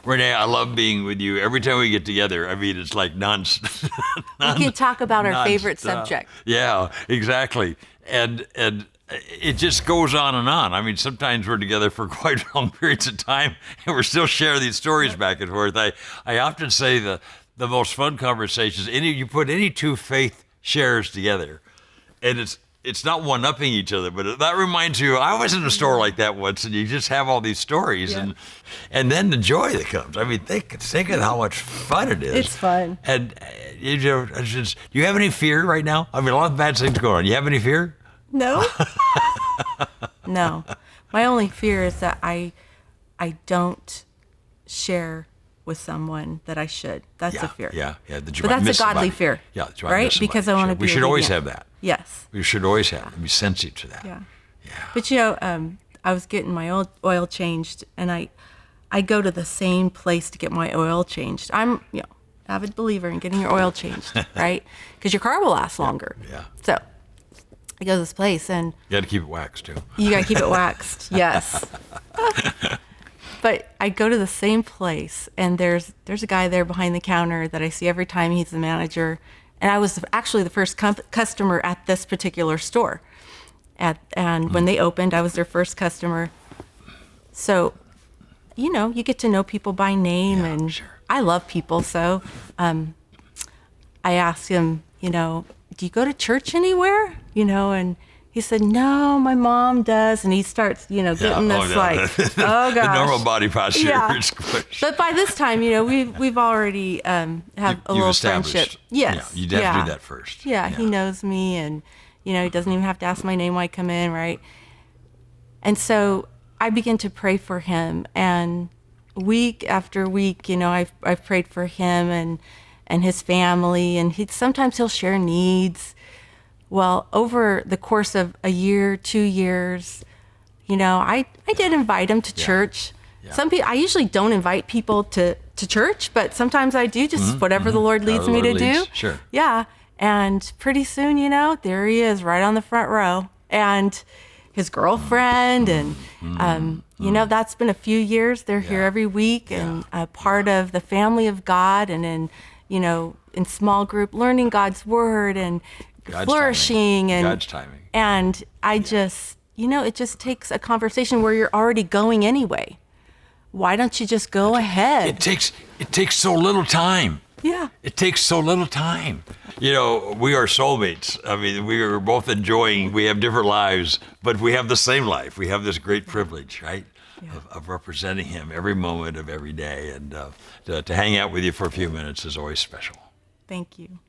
Renee, I love being with you. Every time we get together, I mean, it's like We can talk about our favorite subject. Yeah, exactly. And it just goes on and on. I mean, sometimes we're together for quite long periods of time, and we're still sharing these stories back and forth. I often say the most fun conversations, you put any two faith sharers together, and it's not one-upping each other, but that reminds you, I was in a store like that once, and you just have all these stories, and then the joy that comes. I mean, think of how much fun it is. It's fun. And do you have any fear right now? I mean, a lot of bad things going on. You have any fear? No. No. My only fear is that I don't share with someone that I should. That's a fear. Yeah. But that's a godly fear. Yeah, that's right. Because I want to be. We should always have that. Yes. We should always have it. Be sensitive to that. Yeah. But I was getting my oil changed, and I go to the same place to get my oil changed. I'm avid believer in getting your oil changed, right? Because your car will last longer. Yeah. So I go to this place, and you got to keep it waxed too. You got to keep it waxed. Yes. But I go to the same place, and there's a guy there behind the counter that I see every time. He's the manager, and I was actually the first customer at this particular store. And when they opened, I was their first customer. So, you get to know people by name, and sure. I love people. So I asked him, do you go to church anywhere? And he said, no, my mom does. And he starts, getting this oh gosh. The normal body posture. Yeah. But by this time, we've already have a little friendship. Yes. Yeah, you'd have to do that first. Yeah, he knows me, and, he doesn't even have to ask my name when I come in, right? And so I begin to pray for him. And week after week, I've prayed for him and his family. And sometimes he'll share needs. Well, over the course of a year, 2 years, I did invite him to church. Yeah. Some people, I usually don't invite people to church, but sometimes I do, just whatever the Lord leads me to do. Sure. Yeah. And pretty soon, there he is right on the front row. And his girlfriend, and, that's been a few years. They're here every week and a part of the family of God, and in small group, learning God's word and flourishing and God's timing. And I just, it just takes a conversation where you're already going anyway. Why don't you just go ahead? It takes so little time. Yeah. It takes so little time. We are soulmates. I mean, we are both we have different lives, but we have the same life. We have this great privilege, right? Yeah. Of representing him every moment of every day. And to hang out with you for a few minutes is always special. Thank you.